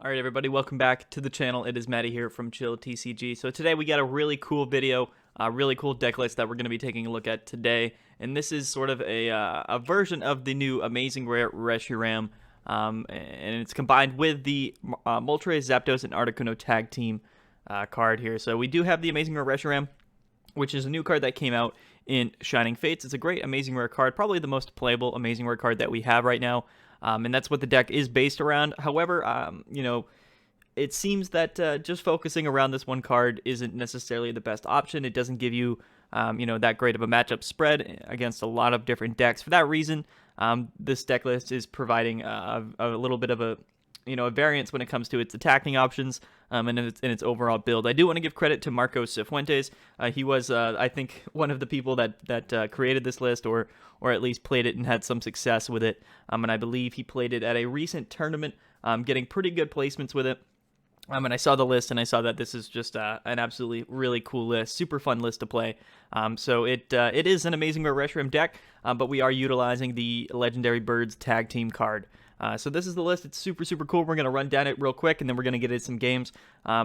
Alright everybody, welcome back to the channel. It is Matty here from Chill TCG. So today we got a really cool video, a really cool deck list that we're going to be taking a look at today. And this is sort of a version of the new Amazing Rare Reshiram. And it's combined with the Moltres, Zapdos, and Articuno tag team card here. So we do have the Amazing Rare Reshiram, which is a new card that came out in Shining Fates. It's a great Amazing Rare card, probably the most playable Amazing Rare card that we have right now. And that's what the deck is based around. However, it seems that just focusing around this one card isn't necessarily the best option. It doesn't give you, that great of a matchup spread against a lot of different decks. For that reason, this deck list is providing a little bit of a variance when it comes to its attacking options and its overall build. I do want to give credit to Marco Cifuentes. He was, I think, one of the people that created this list, or at least played it and had some success with it. And I believe he played it at a recent tournament, getting pretty good placements with it. And I saw the list, and I saw that this is just an absolutely really cool list, super fun list to play. So it is an Amazing Rare Reshiram deck, but we are utilizing the Legendary Birds Tag Team card. So this is the list. It's super, super cool. We're going to run down it real quick, and then we're going to get into some games.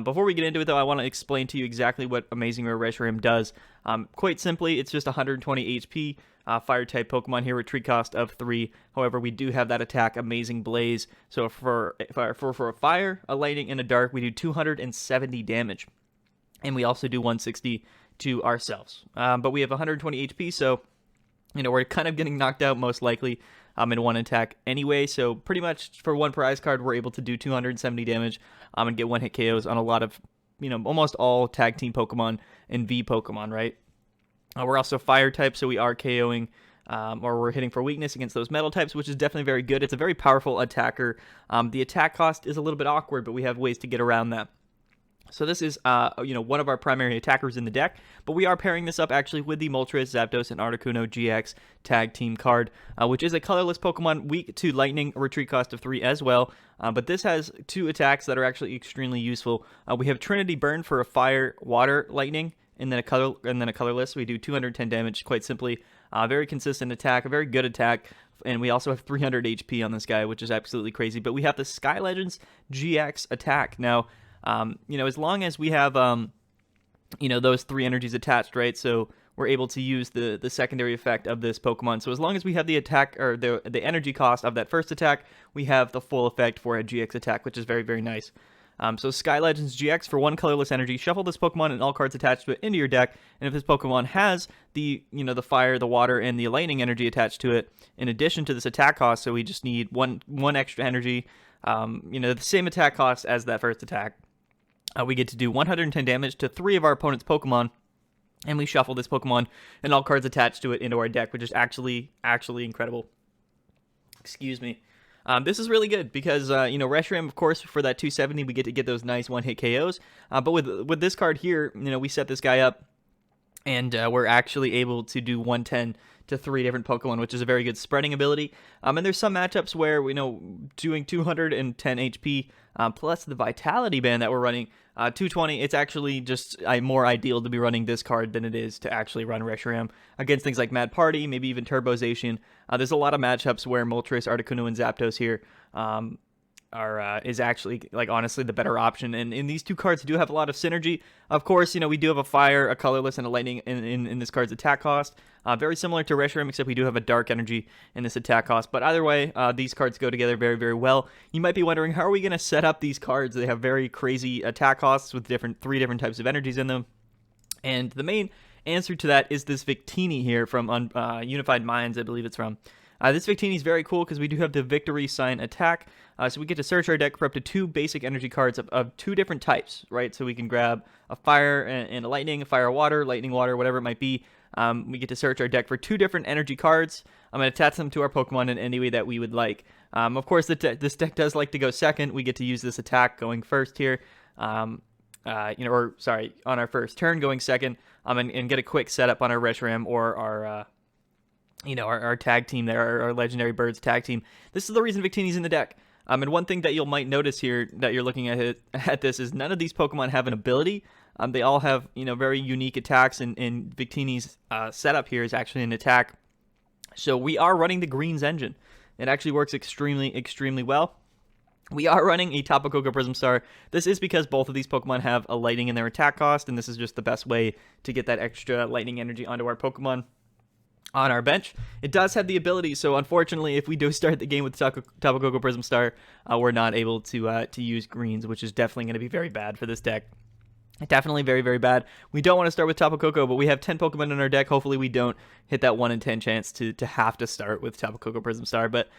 Before we get into it, though, I want to explain to you exactly what Amazing Rare Reshiram does. Quite simply, it's just 120 HP, Fire-type Pokemon here, retreat cost of 3. However, we do have that attack, Amazing Blaze. So for a Fire, a Lightning, and a Dark, we do 270 damage. And we also do 160 to ourselves. But we have 120 HP, so we're kind of getting knocked out most likely in one attack anyway. So pretty much for one prize card, we're able to do 270 damage and get one-hit KOs on a lot of, almost all tag team Pokemon and V Pokemon, right? We're also fire type, so we are KOing or we're hitting for weakness against those metal types, which is definitely very good. It's a very powerful attacker. The attack cost is a little bit awkward, but we have ways to get around that. So this is, one of our primary attackers in the deck, but we are pairing this up actually with the Moltres, Zapdos, and Articuno-GX tag team card, which is a colorless Pokemon, weak to Lightning, retreat cost of 3 as well. But this has 2 attacks that are actually extremely useful. We have Trinity Burn for a Fire, Water, Lightning, and then a colorless. We do 210 damage, quite simply. Very consistent attack, a very good attack. And we also have 300 HP on this guy, which is absolutely crazy. But we have the Sky Legends GX attack. Now, as long as we have, those 3 energies attached, right? So we're able to use the secondary effect of this Pokemon. So as long as we have the attack, or the energy cost of that first attack, we have the full effect for a GX attack, which is very, very nice. So Sky Legends GX for 1 colorless energy, shuffle this Pokemon and all cards attached to it into your deck, and if this Pokemon has the fire, the water, and the lightning energy attached to it, in addition to this attack cost, so we just need one extra energy, the same attack cost as that first attack, we get to do 110 damage to 3 of our opponent's Pokemon, and we shuffle this Pokemon and all cards attached to it into our deck, which is actually incredible. Excuse me. This is really good because, Reshiram, of course, for that 270, we get to get those nice one-hit KOs. But with this card here, we set this guy up, and we're actually able to do 110 to 3 different Pokemon, which is a very good spreading ability. And there's some matchups where, doing 210 HP, plus the Vitality Band that we're running, 220, it's actually just more ideal to be running this card than it is to actually run Reshiram against things like Mad Party, maybe even Turbozation. There's a lot of matchups where Moltres, Articuno, and Zapdos here is actually, honestly, the better option. And these 2 cards do have a lot of synergy. Of course, we do have a fire, a colorless, and a lightning in this card's attack cost. Very similar to Reshiram, except we do have a dark energy in this attack cost. But either way, these cards go together very, very well. You might be wondering, how are we going to set up these cards? They have very crazy attack costs with 3 different types of energies in them. And the main answer to that is this Victini here from Unified Minds, I believe it's from. This Victini is very cool because we do have the Victory Sign attack, so we get to search our deck for up to 2 basic energy cards of 2 different types, right? So we can grab a fire and a lightning, a fire water, lightning water, whatever it might be. We get to search our deck for 2 different energy cards. I'm going to attach them to our Pokemon in any way that we would like. Of course, this deck does like to go second. We get to use this attack going first here, on our first turn going second, and get a quick setup on our Reshiram or our tag team there, our Legendary Birds tag team. This is the reason Victini's in the deck. And one thing that you might notice here that you're looking at this is none of these Pokemon have an ability. They all have, very unique attacks, and Victini's setup here is actually an attack. So we are running the Greens engine. It actually works extremely, extremely well. We are running a Tapu Koko Prism Star. This is because both of these Pokemon have a lightning in their attack cost, and this is just the best way to get that extra lightning energy onto our Pokemon on our bench. It does have the ability, so unfortunately, if we do start the game with Tapu Koko Prism Star, we're not able to use greens, which is definitely going to be very bad for this deck. Definitely very, very bad. We don't want to start with Tapu Koko, but we have 10 Pokemon in our deck. Hopefully we don't hit that 1 in 10 chance to have to start with Tapu Koko Prism Star. But,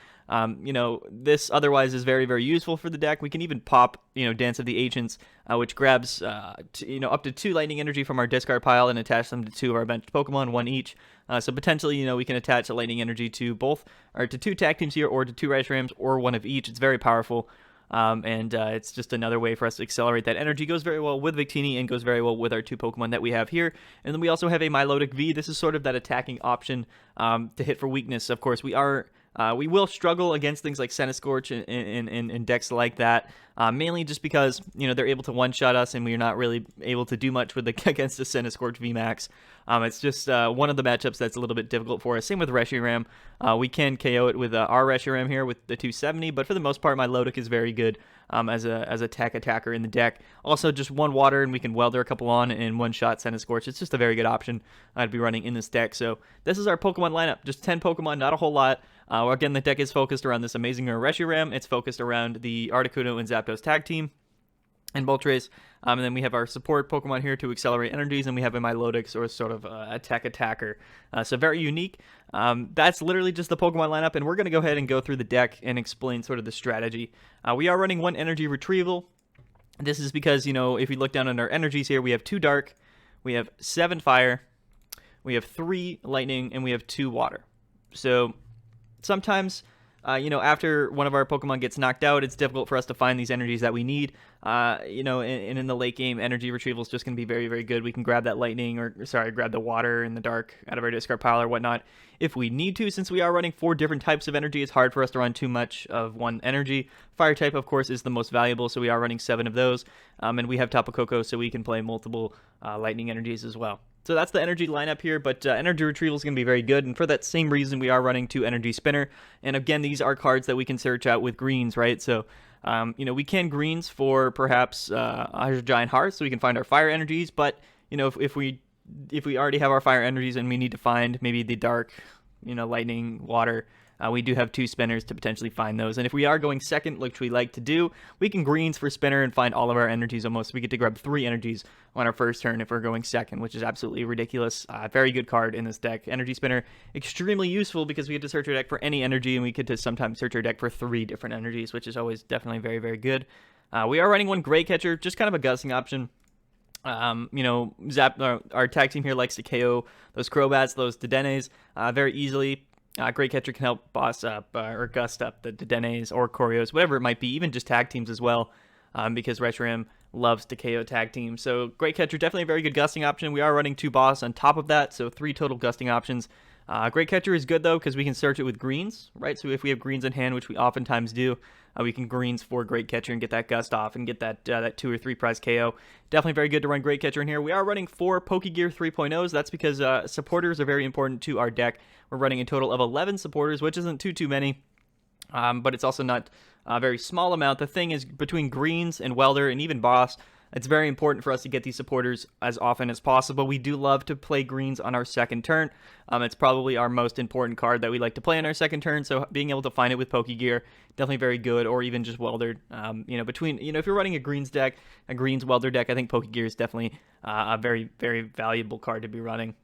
this otherwise is very, very useful for the deck. We can even pop, Dance of the Ancients, which grabs, up to 2 lightning energy from our discard pile and attach them to 2 of our benched Pokemon, 1 each. So potentially, we can attach a lightning energy to both, or to 2 tag teams here, or to 2 Reshirams, or 1 of each. It's very powerful. It's just another way for us to accelerate that energy. Goes very well with Victini and goes very well with our 2 Pokemon that we have here. And then we also have a Milotic V. This is sort of that attacking option to hit for weakness. Of course, we will struggle against things like Scorch and decks like that, mainly just because they're able to one-shot us and we're not really able to do much with against the Scorch VMAX. It's just one of the matchups that's a little bit difficult for us. Same with Reshiram. We can KO it with our Reshiram here with the 270, but for the most part, Milotic is very good as a tech attacker in the deck. Also, just 1 water and we can Welder a couple on and one-shot Scorch. It's just a very good option I'd be running in this deck. So this is our Pokemon lineup. Just 10 Pokemon, not a whole lot. Again, the deck is focused around this Amazing Rare Reshiram. It's focused around the Articuno and Zapdos tag team and Moltres. And then we have our support Pokemon here to accelerate energies, and we have a Milotic, or sort of a tech attacker. So very unique. That's literally just the Pokemon lineup, and we're going to go ahead and go through the deck and explain sort of the strategy. We are running 1 Energy Retrieval. This is because, if you look down on our energies here, we have 2 Dark, we have 7 Fire, we have 3 Lightning, and we have 2 Water. So sometimes, after one of our Pokemon gets knocked out, it's difficult for us to find these energies that we need. And in the late game, Energy Retrieval is just going to be very, very good. We can grab that lightning, grab the water and the dark out of our discard pile or whatnot if we need to. Since we are running 4 different types of energy, it's hard for us to run too much of one energy. Fire type, of course, is the most valuable, so we are running 7 of those. And we have Tapu Koko, so we can play multiple lightning energies as well. So that's the energy lineup here, but Energy Retrieval is going to be very good, and for that same reason, we are running 2 Energy Spinner. And again, these are cards that we can search out with greens, right? So, we can greens for perhaps our Giant Hearth, so we can find our fire energies, but, if we already have our fire energies and we need to find maybe the dark, lightning, water, we do have 2 spinners to potentially find those. And if we are going second, which we like to do, we can greens for spinner and find all of our energies almost. We get to grab 3 energies on our first turn if we're going second, which is absolutely ridiculous. Very good card in this deck. Energy Spinner, extremely useful because we get to search our deck for any energy, and we get to sometimes search our deck for 3 different energies, which is always definitely very, very good. We are running 1 Gray Catcher, just kind of a gusting option. Our tag team here likes to KO those Crobats, those Dedennes, very easily. Great Catcher can help boss up or gust up the Dedennes or Corios, whatever it might be, even just tag teams as well, because Reshiram loves to KO tag teams. So Great Catcher, definitely a very good gusting option. We are running 2 boss on top of that, so 3 total gusting options. Great Catcher is good, though, because we can search it with greens, right? So if we have greens in hand, which we oftentimes do, we can greens for Great Catcher and get that gust off and get that 2 or 3 prize KO. Definitely very good to run Great Catcher in here. We are running 4 Pokegear 3.0s. That's because supporters are very important to our deck. We're running a total of 11 supporters, which isn't too many, but it's also not a very small amount. The thing is, between greens and Welder and even boss, it's very important for us to get these supporters as often as possible. We do love to play greens on our second turn. It's probably our most important card that we like to play on our second turn, so being able to find it with Pokegear, definitely very good, or even just Welder. If you're running a greens deck, a greens Welder deck, I think Pokegear is definitely a very, very valuable card to be running.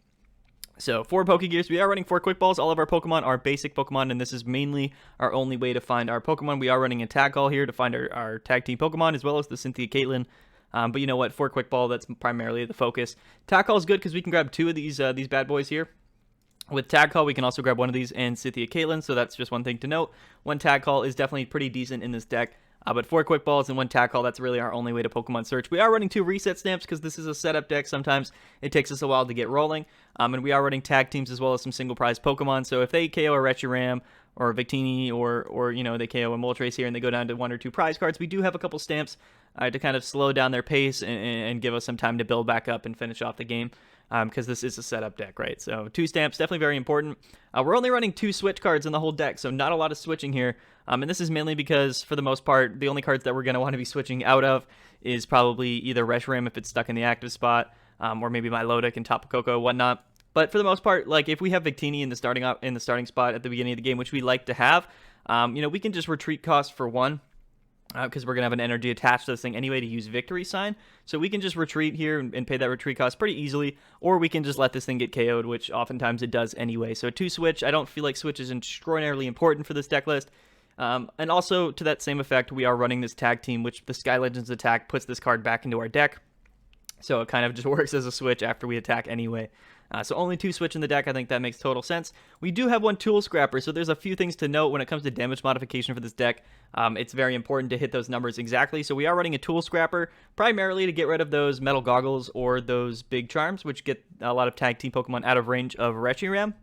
So 4 Pokegears, we are running 4 Quick Balls. All of our Pokemon are basic Pokemon, and this is mainly our only way to find our Pokemon. We are running a Tag Call here to find our tag team Pokemon, as well as the Cynthia Caitlin. But you know what, 4 Quick Ball, that's primarily the focus. Tag Call is good because we can grab 2 of these bad boys here. With Tag Call, we can also grab 1 of these and Cynthia Caitlin, so that's just one thing to note. 1 Tag Call is definitely pretty decent in this deck. But 4 Quick Balls and 1 Tag Call, that's really our only way to Pokemon search. We are running 2 Reset Stamps because this is a setup deck. Sometimes it takes us a while to get rolling. And we are running tag teams as well as some single prize Pokemon. So if they KO a Reshiram or Victini or they KO a Moltres here and they go down to 1 or 2 prize cards, we do have a couple stamps to kind of slow down their pace and give us some time to build back up and finish off the game. because this is a setup deck, right? So 2 stamps, definitely very important. We're only running 2 switch cards in the whole deck, so not a lot of switching here. And this is mainly because, for the most part, the only cards that we're going to want to be switching out of is probably either Reshiram if it's stuck in the active spot, or maybe Milotic and Tapu Koko, whatnot. But for the most part, like if we have Victini in the starting spot at the beginning of the game, which we like to have, we can just retreat cost for 1. Because we're going to have an energy attached to this thing anyway to use Victory Sign. So we can just retreat here and pay that retreat cost pretty easily, or we can just let this thing get KO'd, which oftentimes it does anyway. So 2 switch, I don't feel like switch is extraordinarily important for this deck list. And also, to that same effect, we are running this tag team, which the Sky Legends attack puts this card back into our deck. So it kind of just works as a switch after we attack anyway. So only 2 switch in the deck, I think that makes total sense. We do have 1 Tool Scrapper, so there's a few things to note when it comes to damage modification for this deck. It's very important to hit those numbers exactly. So we are running a Tool Scrapper, primarily to get rid of those Metal Goggles or those Big Charms, which get a lot of tag team Pokemon out of range of Reshiram.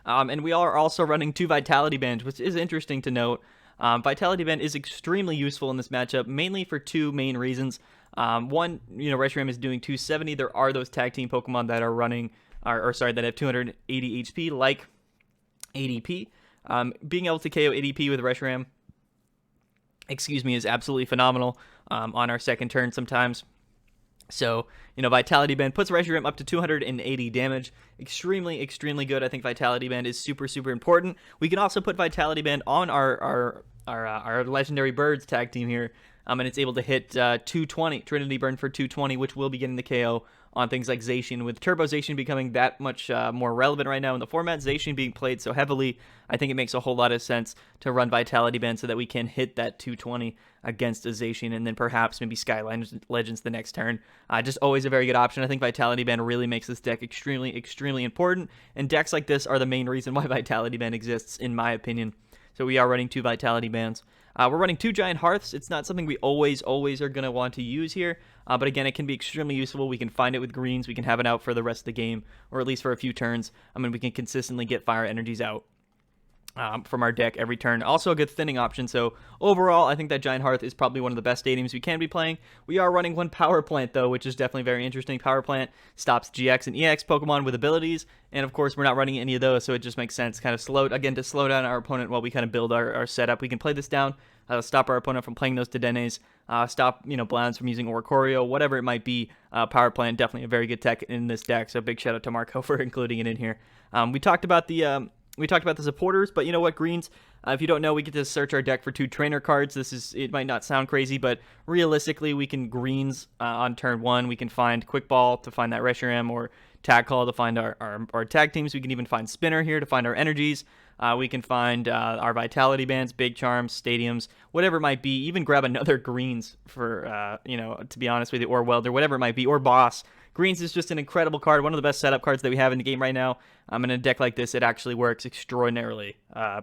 And we are also running 2 Vitality Bands, which is interesting to note. Vitality Band is extremely useful in this matchup, mainly for 2 main reasons. One, Reshiram is doing 270. There are those tag team Pokemon that are running, that have 280 HP, like ADP. Being able to KO ADP with Reshiram, is absolutely phenomenal on our second turn sometimes. So, Vitality Band puts Reshiram up to 280 damage. Extremely, extremely good. I think Vitality Band is super, super important. We can also put Vitality Band on our Legendary Birds tag team here, and it's able to hit 220, Trinity Burn for 220, which will be getting the KO on things like Zacian. With Turbo Zacian becoming that much more relevant right now in the format, Zacian being played so heavily, I think it makes a whole lot of sense to run Vitality Band so that we can hit that 220 against a Zacian, and then perhaps maybe Sky Legends the next turn. Just always a very good option. I think Vitality Band really makes this deck extremely, extremely important, and decks like this are the main reason why Vitality Band exists, in my opinion. So we are running 2 Vitality Bands. We're running 2 Giant Hearths. It's not something we always are going to want to use here, but again, it can be extremely useful. We can find it with greens. We can have it out for the rest of the game, or at least for a few turns. We can consistently get fire energies out from our deck every turn. Also a good thinning option. So overall, I think that Giant Hearth is probably one of the best stadiums we can be playing. We are running 1 Power Plant, though, which is definitely very interesting. Power Plant stops GX and EX Pokemon with abilities, and of course, we're not running any of those, so it just makes sense kind of to slow down our opponent while we kind of build our setup. We can play this down, stop our opponent from playing those Dedenes, stop, Blounds from using Oricorio, whatever it might be. Power Plant, definitely a very good tech in this deck, so big shout out to Marco for including it in here. We talked about the supporters, but you know what, greens, if you don't know, we get to search our deck for 2 trainer cards. It might not sound crazy, but realistically, we can greens on turn 1. We can find Quick Ball to find that Reshiram, or Tag Call to find our tag teams. We can even find Spinner here to find our energies. We can find our Vitality Bands, Big Charms, Stadiums, whatever it might be. Even grab another greens for, to be honest with you, or Welder, whatever it might be, or Boss. Greens is just an incredible card, one of the best setup cards that we have in the game right now. In a deck like this, it actually works extraordinarily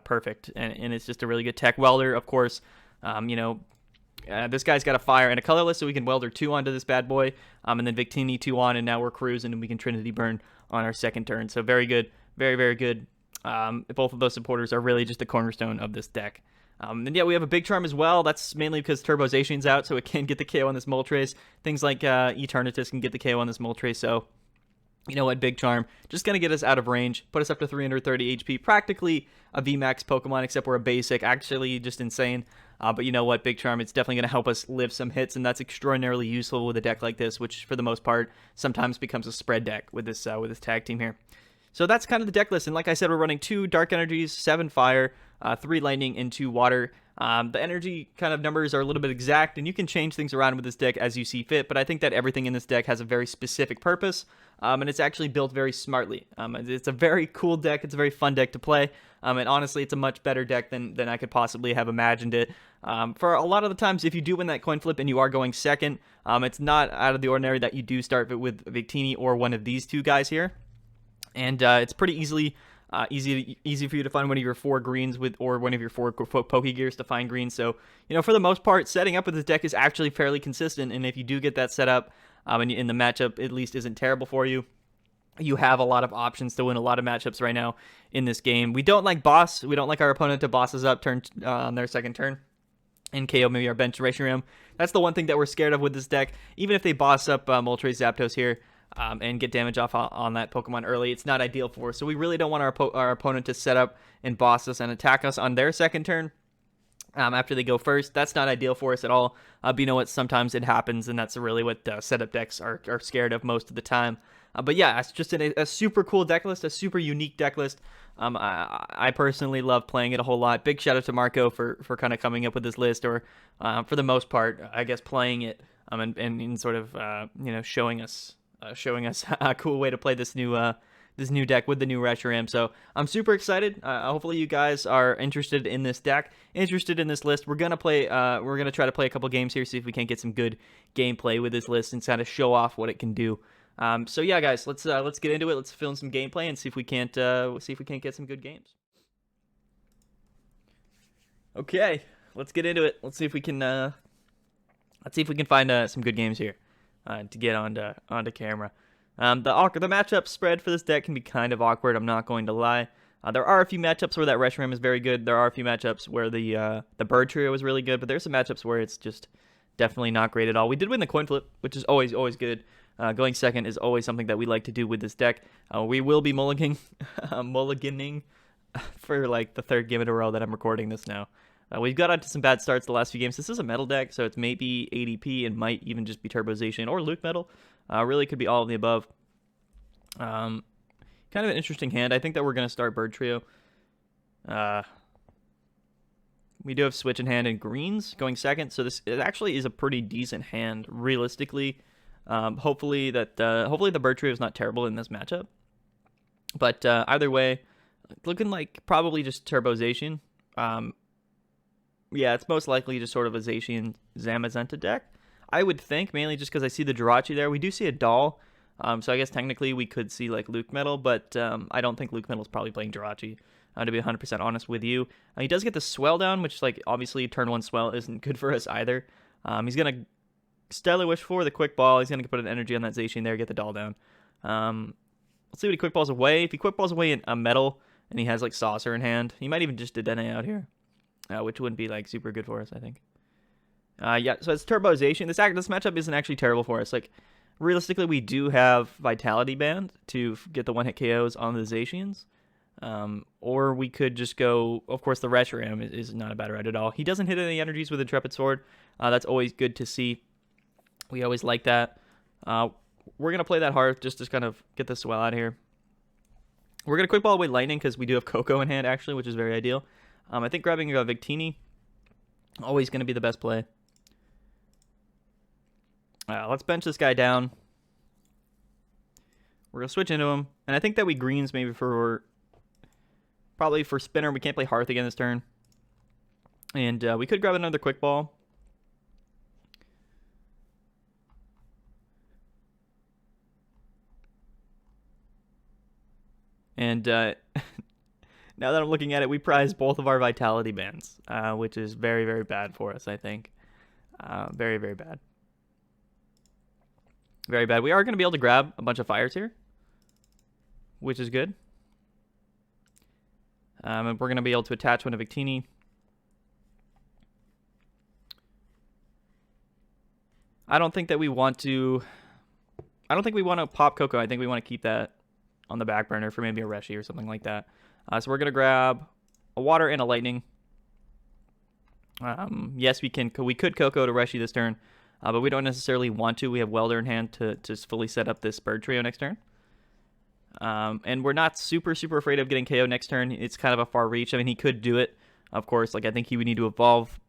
perfect, and it's just a really good tech. Welder, of course, this guy's got a fire and a colorless, so we can Welder 2 onto this bad boy, and then Victini 2 on, and now we're cruising, and we can Trinity Burn on our second turn. So very good, very, very good. Both of those supporters are really just the cornerstone of this deck. And yeah, we have a Big Charm as well. That's mainly because Turbo Zacian's out, so it can get the KO on this Moltres. Things like Eternatus can get the KO on this Moltres, so you know what, Big Charm, just going to get us out of range, put us up to 330 HP, practically a VMAX Pokemon, except we're a basic, actually just insane. But you know what, Big Charm, it's definitely going to help us live some hits, and that's extraordinarily useful with a deck like this, which for the most part sometimes becomes a spread deck with this tag team here. So that's kind of the deck list, and like I said, we're running 2 Dark Energies, 7 Fire, 3 Lightning, and 2 Water. The energy kind of numbers are a little bit exact, and you can change things around with this deck as you see fit, but I think that everything in this deck has a very specific purpose, and it's actually built very smartly. It's a very cool deck, it's a very fun deck to play, and honestly, it's a much better deck than I could possibly have imagined it. For a lot of the times, if you do win that coin flip and you are going second, it's not out of the ordinary that you do start with Victini or one of these 2 guys here. And it's pretty easy for you to find one of your 4 greens or one of your 4 Pokegears to find greens. So, for the most part, setting up with this deck is actually fairly consistent. And if you do get that set up, and the matchup at least isn't terrible for you, you have a lot of options to win a lot of matchups right now in this game. We don't like boss. We don't like our opponent to boss us up on their second turn and KO maybe our bench Reshiram. That's the one thing that we're scared of with this deck. Even if they boss up Moltres Zapdos here, and get damage off on that Pokemon early. It's not ideal for us. So we really don't want our opponent to set up and boss us and attack us on their second turn. After they go first, that's not ideal for us at all. But you know what? Sometimes it happens, and that's really what setup decks are scared of most of the time. But yeah, it's just a super cool deck list, a super unique deck list. I personally love playing it a whole lot. Big shout out to Marco for kind of coming up with this list, or for the most part, I guess playing it and sort of showing us a cool way to play this new deck with the new Reshiram. So I'm super excited. Hopefully you guys are interested in this deck, interested in this list. We're gonna try to play a couple games here, see if we can't get some good gameplay with this list and kind of show off what it can do. So yeah, guys, let's get into it. Let's film some gameplay and see if we can't get some good games. Okay, let's get into it. Let's see if we can find some good games here to get onto camera. The matchup spread for this deck can be kind of awkward, I'm not going to lie. There are a few matchups where that Reshiram is very good. There are a few matchups where the Bird Trio is really good, but there's some matchups where it's just definitely not great at all. We did win the coin flip, which is always good. Going second is always something that we like to do with this deck. We will be mulliganing for like the third game in a row that I'm recording this now. We've got onto some bad starts the last few games. This is a metal deck, so it's maybe ADP and might even just be Turbozation or Luke Metal. Really could be all of the above. Kind of an interesting hand. I think that we're going to start Bird Trio. We do have Switch in hand and greens going second, so it actually is a pretty decent hand, realistically. Hopefully the Bird Trio is not terrible in this matchup. But either way, looking like probably just Turbozation. Yeah, it's most likely just sort of a Zacian Zamazenta deck, I would think, mainly just because I see the Jirachi there. We do see a doll, so I guess technically we could see like Luke Metal, but I don't think Luke Metal is probably playing Jirachi, to be 100% honest with you. He does get the Swell down, which like obviously turn 1 Swell isn't good for us either. He's going to Stellar Wish for the Quick Ball. He's going to put an energy on that Zacian there, get the doll down. Let's see what he Quick Balls away. If he Quick Balls away in a Metal and he has like Saucer in hand, he might even just Dedenne out here. Which wouldn't be like super good for us, I think. Yeah, so it's Turbozation. This matchup isn't actually terrible for us. Like, realistically, we do have Vitality Band to get the one-hit KOs on the Zacians. Or we could just go, of course, the Reshiram is not a bad route at all. He doesn't hit any energies with Intrepid Sword. That's always good to see. We always like that. We're going to play that Hearth just to kind of get this Swell out of here. We're going to Quick Ball away Lightning because we do have Coco in hand, actually, which is very ideal. I think grabbing Victini, always going to be the best play. Let's bench this guy down. We're going to switch into him. And I think that we greens maybe probably for Spinner. We can't play Hearth again this turn. And we could grab another Quick Ball. And now that I'm looking at it, we prize both of our Vitality Bands, which is very, very bad for us, I think. Very, very bad. Very bad. We are going to be able to grab a bunch of fires here, which is good. And we're going to be able to attach one to Victini. I don't think we want to pop Coco. I think we want to keep that on the back burner for maybe a Reshi or something like that. So we're going to grab a Water and a Lightning. Yes, we could Coco to Reshi this turn, but we don't necessarily want to. We have Welder in hand to fully set up this Bird Trio next turn. And we're not super, super afraid of getting KO next turn. It's kind of a far reach. I mean, he could do it, of course. Like, I think he would need to evolve.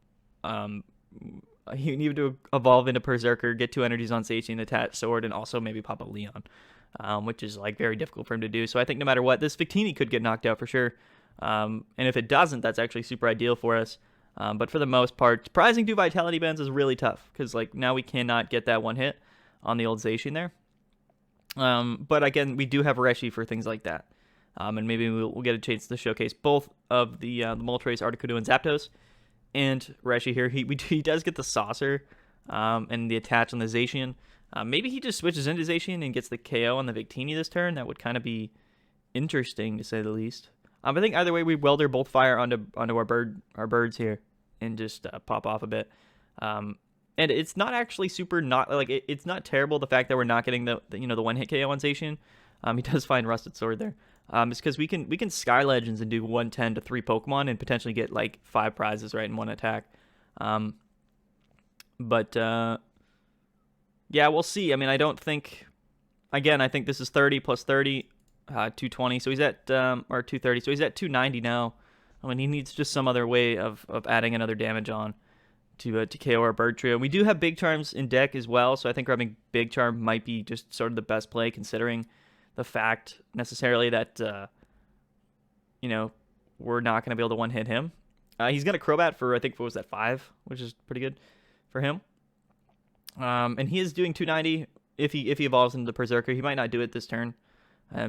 He would need to evolve into Berserker, get 2 energies on Zacian, attach Sword, and also maybe pop a Leon. Which is like very difficult for him to do. So I think no matter what, this Victini could get knocked out for sure. And if it doesn't, that's actually super ideal for us. But for the most part, prizing 2 Vitality Bands is really tough because like now we cannot get that one hit on the old Zacian there. But again, we do have Reshi for things like that. And maybe we'll get a chance to showcase both of the Moltres, Articuno, and Zapdos. And Reshi here, he does get the Saucer and the attach on the Zacian. Maybe he just switches into Zacian and gets the KO on the Victini this turn. That would kind of be interesting, to say the least. I think either way, we welder both fire onto our birds here and just pop off a bit. And it's not actually super not like it's not terrible the fact that we're not getting the you know the one hit KO on Zacian. He does find Rusted Sword there. It's because we can Sky Legends and do 110 to 3 Pokemon and potentially get like 5 prizes right in one attack. But yeah, we'll see. I mean, I don't think. Again, I think this is 30 plus 30, 220. So he's at or 230. So he's at 290 now. I mean, he needs just some other way of adding another damage on to KO our bird trio. We do have Big Charms in deck as well, so I think grabbing Big Charm might be just sort of the best play, considering the fact necessarily that you know, we're not going to be able to one hit him. He's got a Crobat for I think what was that 5, which is pretty good for him. And he is doing 290 if he evolves into the Berserker. He might not do it this turn,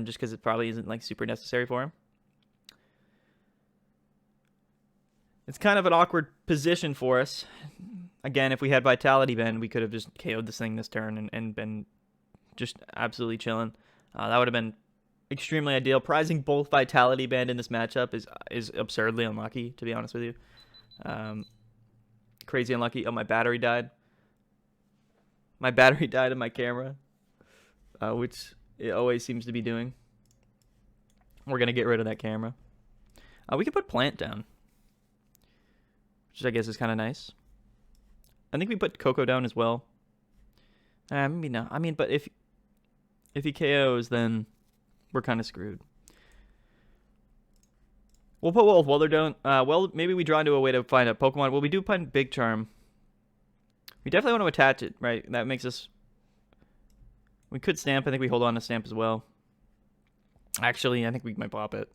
just because it probably isn't like super necessary for him. It's kind of an awkward position for us. Again, if we had Vitality Bend, we could have just KO'd this thing this turn and been just absolutely chilling. That would have been extremely ideal. Prizing both Vitality Band in this matchup is absurdly unlucky, to be honest with you. Crazy unlucky. Oh, my battery died. My battery died in my camera, which it always seems to be doing. We're going to get rid of that camera. We could put Plant down, which I guess is kind of nice. I think we put Coco down as well. Maybe not. I mean, but if he KOs, then we're kind of screwed. We'll put Welder down. Well, maybe we draw into a way to find a Pokemon. Well, we do find Big Charm. We definitely want to attach it, right? That makes us... We could Stamp. I think we hold on to Stamp as well. Actually, I think we might pop it.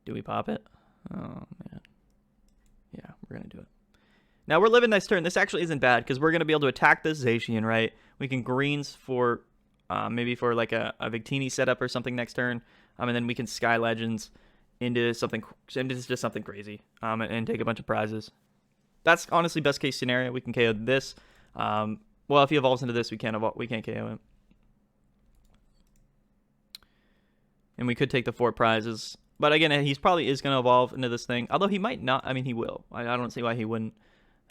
Do we pop it? Oh, man. Yeah, we're going to do it. Now, we're living this turn. This actually isn't bad, because we're going to be able to attack this Zacian, right? We can greens for... maybe for like a Victini setup or something next turn. And then we can Sky Legends into something crazy. And take a bunch of prizes. That's honestly best case scenario. We can KO this. Well, if he evolves into this, we can't KO him. And we could take the 4 prizes. But again, he's probably is going to evolve into this thing. Although he might not. I mean, he will. I don't see why he wouldn't.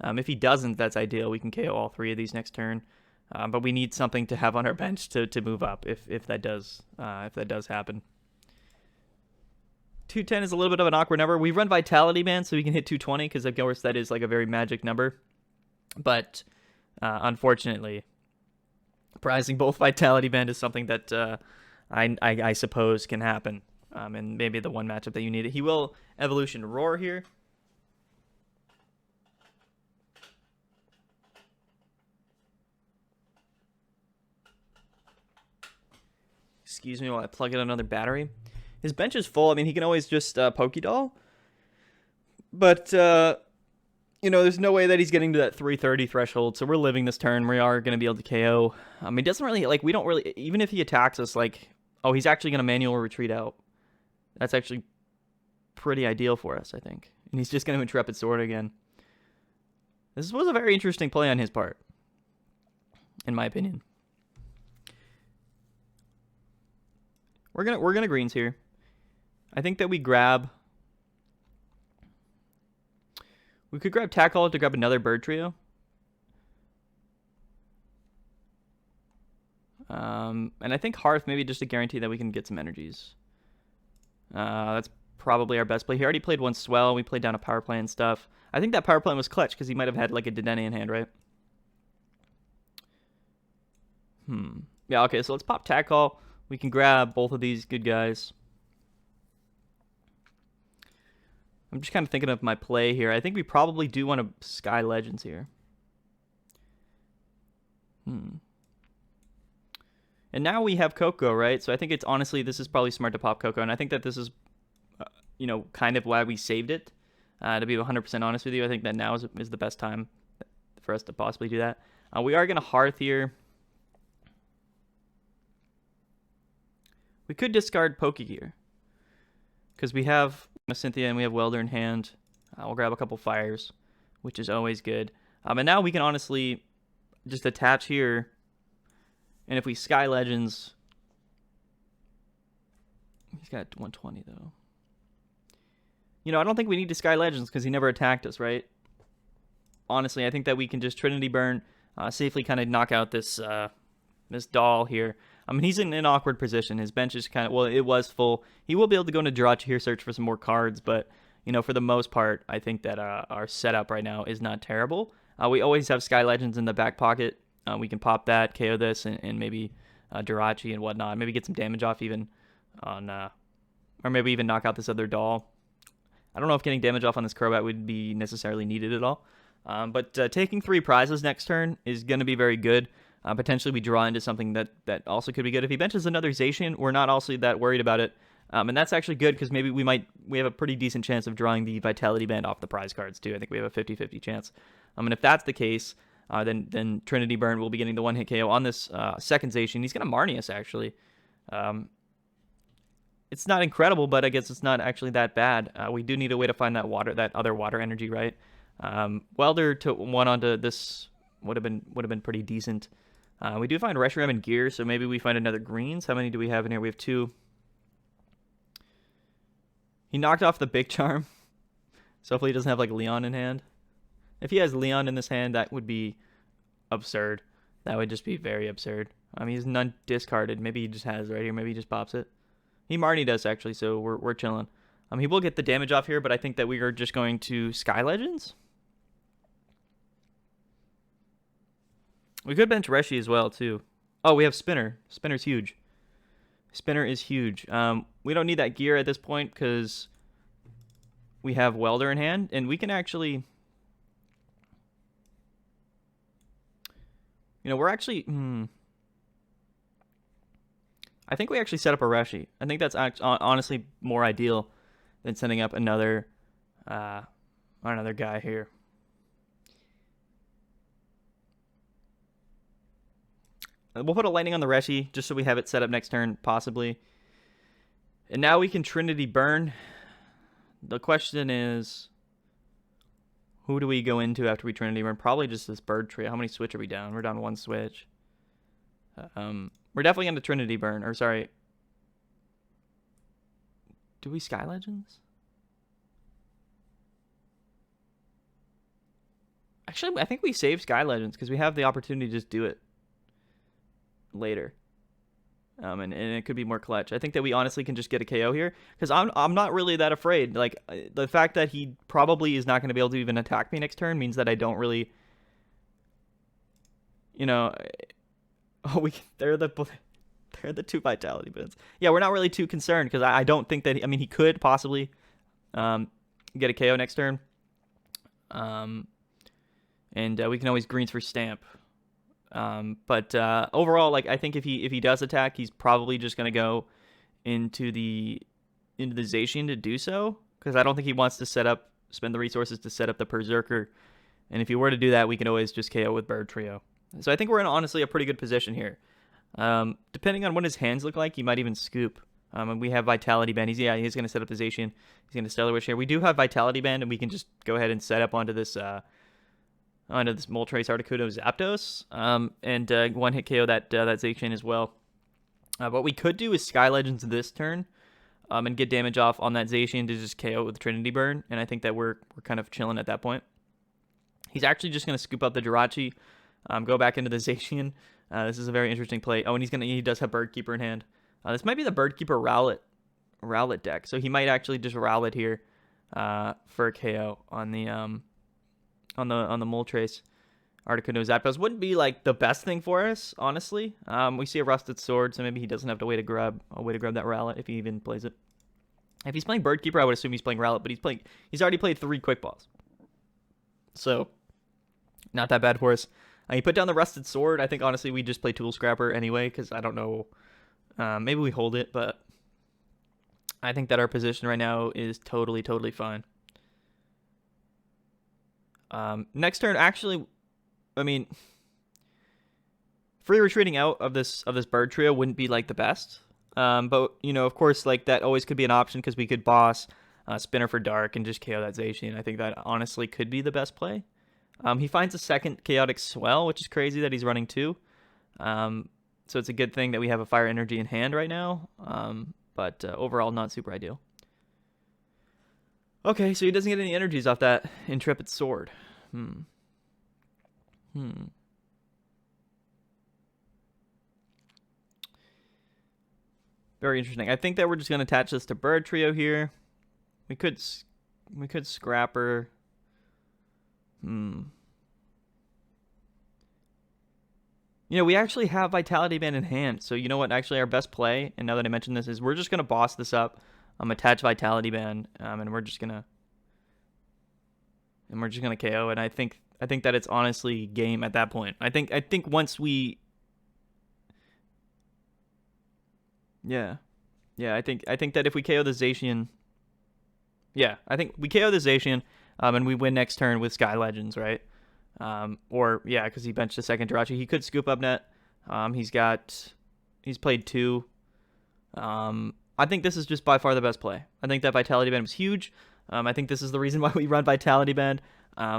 If he doesn't, that's ideal. We can KO all 3 of these next turn. But we need something to have on our bench to move up if that does happen. 210 is a little bit of an awkward number. We run Vitality Band so we can hit 220 because of course that is like a very magic number. But unfortunately, prizing both Vitality Band is something that I suppose can happen. And maybe the one matchup that you need. He will Evolution Roar here. Excuse me while I plug in another battery. His bench is full. I mean, he can always just Pokédoll. But, you know, there's no way that he's getting to that 330 threshold. So we're living this turn. We are going to be able to KO. He doesn't really, like, we don't really, even if he attacks us, like, oh, he's actually going to manual retreat out. That's actually pretty ideal for us, I think. And he's just going to Intrepid Sword again. This was a very interesting play on his part, in my opinion. We're gonna greens here. I think that we grab. We could grab Tackle to grab another bird trio. And I think Hearth maybe just to guarantee that we can get some energies. That's probably our best play. He already played one Swell. We played down a power play and stuff. I think that power play was clutch because he might have had like a Dedenne in hand, right? Yeah. Okay. So let's pop Tackle. We can grab both of these good guys. I'm just kind of thinking of my play here. I think we probably do want to Sky Legends here. And now we have Coco, right? So I think it's honestly, this is probably smart to pop Coco. And I think that this is, you know, kind of why we saved it. To be 100% honest with you, I think that now is the best time for us to possibly do that. We are going to Hearth here. We could discard Pokegear because we have Cynthia and we have Welder in hand. We'll grab a couple fires, which is always good. And now we can honestly just attach here. And if we Sky Legends, he's got 120 though. You know, I don't think we need to Sky Legends because he never attacked us, right? honestly, I think that we can just Trinity Burn, safely kind of knock out this this doll here. I mean, he's in an awkward position. His bench is kind of, well, it was full. He will be able to go into Jirachi here, search for some more cards, but, you know, for the most part, I think that our setup right now is not terrible. We always have Sky Legends in the back pocket. We can pop that, KO this, and maybe Jirachi and whatnot. Maybe get some damage off even on, or maybe even knock out this other doll. I don't know if getting damage off on this Crobat would be necessarily needed at all. But taking 3 prizes next turn is going to be very good. Potentially we draw into something that also could be good. If he benches another Zacian, we're not also that worried about it. And that's actually good because maybe we have a pretty decent chance of drawing the Vitality Band off the prize cards too. I think we have a 50-50 chance. And if that's the case, then Trinity Burn will be getting the 1-hit KO on this second Zacian. He's going to Marnius actually. It's not incredible, but I guess it's not actually that bad. We do need a way to find that other water energy, right? Welder to 1 onto this would have been pretty decent. We do find Reshiram and Gear, so maybe we find another greens. How many do we have in here? We have 2. He knocked off the Big Charm, so hopefully he doesn't have like Leon in hand. If he has Leon in this hand, that would be absurd. That would just be very absurd. He's none discarded. Maybe he just has right here. Maybe he just pops it. He Marnie does actually, so we're chilling. He will get the damage off here, but I think that we are just going to Sky Legends. We could bench Reshi as well, too. Oh, we have Spinner. Spinner's huge. Spinner is huge. We don't need that gear at this point because we have Welder in hand. And we can actually... You know, we're actually... I think we actually set up a Reshi. I think that's honestly more ideal than setting up another guy here. We'll put a Lightning on the Reshi, just so we have it set up next turn, possibly. And now we can Trinity Burn. The question is, who do we go into after we Trinity Burn? Probably just this Bird Trio. How many switch are we down? We're down 1 switch. We're definitely going to Trinity Burn. Or, sorry. Do we Sky Legends? Actually, I think we save Sky Legends because we have the opportunity to just do it later. And it could be more clutch. I think that we honestly can just get a KO here because I'm not really that afraid. Like, the fact that he probably is not going to be able to even attack me next turn means that I don't really, you know, they're the 2 Vitality Bands. Yeah, we're not really too concerned because I don't think that he could possibly get a KO next turn. And we can always greens for Stamp. But overall, like, I think if he does attack, he's probably just gonna go into the Zacian to do so because I don't think he wants to spend the resources to set up the Berserker. And if he were to do that, we can always just KO with Bird Trio. So I think we're in honestly a pretty good position here. Depending on what his hands look like, he might even scoop. And we have Vitality Band. He's gonna set up the Zacian. He's gonna Stellar Wish here. We do have Vitality Band, and we can just go ahead and set up onto this Moltres Articuno Zapdos, and 1-hit KO that Zacian as well. What we could do is Sky Legends this turn, and get damage off on that Zacian to just KO with Trinity Burn, and I think that we're kind of chilling at that point. He's actually just going to scoop up the Jirachi, go back into the Zacian. This is a very interesting play. Oh, and he does have Birdkeeper in hand. This might be the Birdkeeper Rowlet deck, so he might actually just Rowlet here for a KO on the Moltres Articuno Zapdos. Wouldn't be like the best thing for us, honestly. We see a Rusted Sword, so maybe he doesn't have to grab that Rowlet if he even plays it. If he's playing Birdkeeper, I would assume he's playing Rowlet, but he's already played 3 Quick Balls, so not that bad for us. He put down the Rusted Sword. I think honestly we just play Tool Scrapper anyway because I don't know. Maybe we hold it, but I think that our position right now is totally fine. Next turn, actually, I mean, free retreating out of this Bird Trio wouldn't be like the best. But you know, of course, like that always could be an option because we could boss Spinner for Dark and just KO that Zacian. I think that honestly could be the best play. He finds a second Chaotic Swell, which is crazy that he's running 2. So it's a good thing that we have a Fire Energy in hand right now. But overall, not super ideal. Okay, so he doesn't get any energies off that Intrepid Sword. Very interesting. I think that we're just going to attach this to Bird Trio here. We could Scrapper. You know, we actually have Vitality Band in hand. So you know what? Actually, our best play, and now that I mentioned this, is we're just going to boss this up. Attach Vitality Band, and we're just gonna KO. And I think that it's honestly game at that point. I think once we, yeah, I think that if we KO the Zacian, I think we KO the Zacian, and we win next turn with Sky Legends, right? Or yeah, because he benched a second Jirachi. He could scoop up net. He's played 2. I think this is just by far the best play. I think that Vitality Band was huge. I think this is the reason why we run Vitality Band.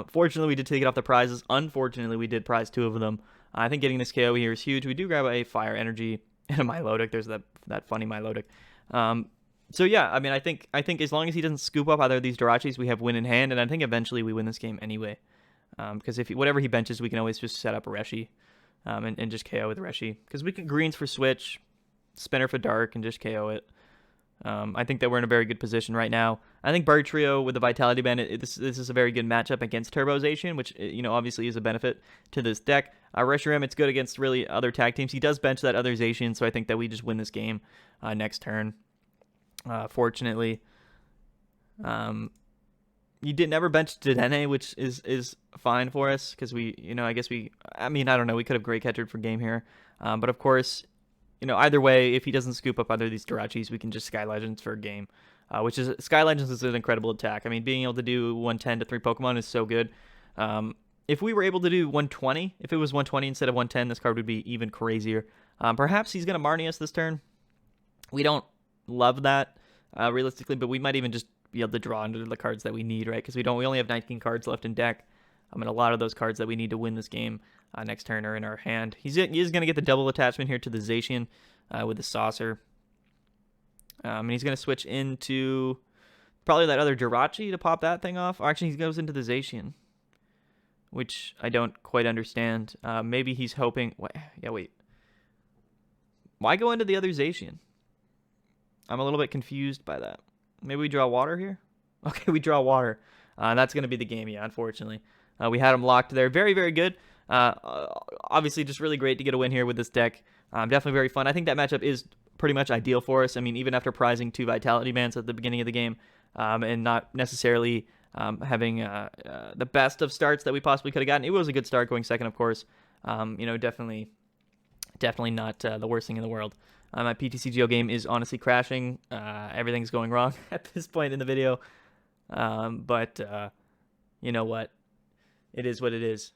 Fortunately, we did take it off the prizes. Unfortunately, we did prize 2 of them. I think getting this KO here is huge. We do grab a Fire Energy and a Milotic. There's that funny Milotic. So yeah, I mean, I think as long as he doesn't scoop up either of these Jirachis, we have win in hand, and I think eventually we win this game anyway. Because if whatever he benches, we can always just set up a Reshi, and just KO with Reshi. Because we can greens for switch, spinner for dark, and just KO it. I think that we're in a very good position right now. I think Bird Trio with the Vitality Band, this is a very good matchup against Turbo Zacian, which, you know, obviously is a benefit to this deck. Reshiram, it's good against really other tag teams. He does bench that other Zacian, so I think that we just win this game next turn. Fortunately, you did never bench Dedenne, which is fine for us because we, you know, I don't know, we could have Great Catchered for game here, but of course, you know, either way, if he doesn't scoop up either of these Jirachis, we can just Sky Legends for a game, Sky Legends is an incredible attack. I mean, being able to do 110 to 3 Pokemon is so good. If we were able to do 120, if it was 120 instead of 110, this card would be even crazier. Perhaps he's going to Marnie us this turn. We don't love that, realistically, but we might even just be able to draw into the cards that we need, right? Because we only have 19 cards left in deck. And a lot of those cards that we need to win this game next turn are in our hand. He is going to get the double attachment here to the Zacian with the Saucer. And he's going to switch into probably that other Jirachi to pop that thing off. Or actually, he goes into the Zacian, which I don't quite understand. Maybe he's hoping... wait. Why go into the other Zacian? I'm a little bit confused by that. Maybe we draw water here? Okay, we draw water. That's going to be the game, yeah, unfortunately. We had him locked there. Very, very good. Obviously, just really great to get a win here with this deck. Definitely very fun. I think that matchup is pretty much ideal for us. I mean, even after prizing 2 Vitality Bands at the beginning of the game, and not necessarily having the best of starts that we possibly could have gotten. It was a good start going second, of course. You know, definitely not the worst thing in the world. My PTCGO game is honestly crashing. Everything's going wrong at this point in the video. But you know what? It is what it is.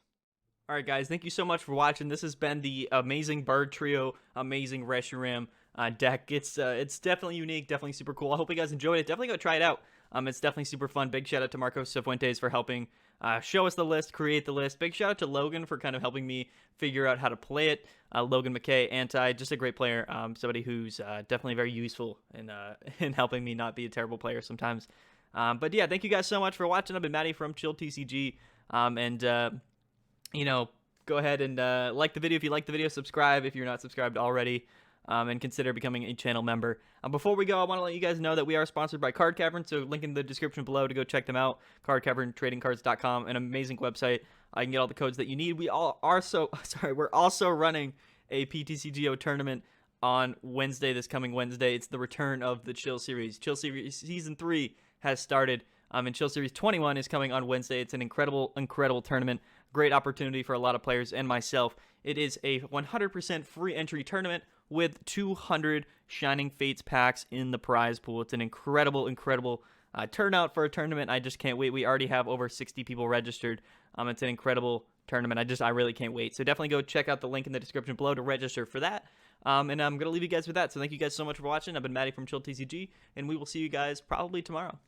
All right, guys. Thank you so much for watching. This has been the Amazing Bird Trio, Amazing Reshiram deck. It's definitely unique, definitely super cool. I hope you guys enjoyed it. Definitely go try it out. It's definitely super fun. Big shout out to Marco Cifuentes for helping show us the list, create the list. Big shout out to Logan for kind of helping me figure out how to play it. Logan McKay, just a great player. Somebody who's definitely very useful in helping me not be a terrible player sometimes. But yeah, thank you guys so much for watching. I've been Maddie from Chill TCG. You know, go ahead and like the video if you like the video. Subscribe if you're not subscribed already. And consider becoming a channel member. Before we go, I want to let you guys know that we are sponsored by Card Cavern, so link in the description below to go check them out. CardCavernTradingCards.com, an amazing website. I can get all the codes that you need. We're also running a PTCGO tournament on Wednesday, this coming Wednesday. It's the return of the Chill Series. Chill Series Season 3 has started, and Chill Series 21 is coming on Wednesday. It's an incredible, incredible tournament. Great opportunity for a lot of players and myself. It is a 100% free entry tournament with 200 Shining Fates packs in the prize pool. It's an incredible, incredible turnout for a tournament. I just can't wait. We already have over 60 people registered. It's an incredible tournament. I really can't wait. So definitely go check out the link in the description below to register for that. And I'm going to leave you guys with that. So thank you guys so much for watching. I've been Maddie from Chill TCG, and we will see you guys probably tomorrow.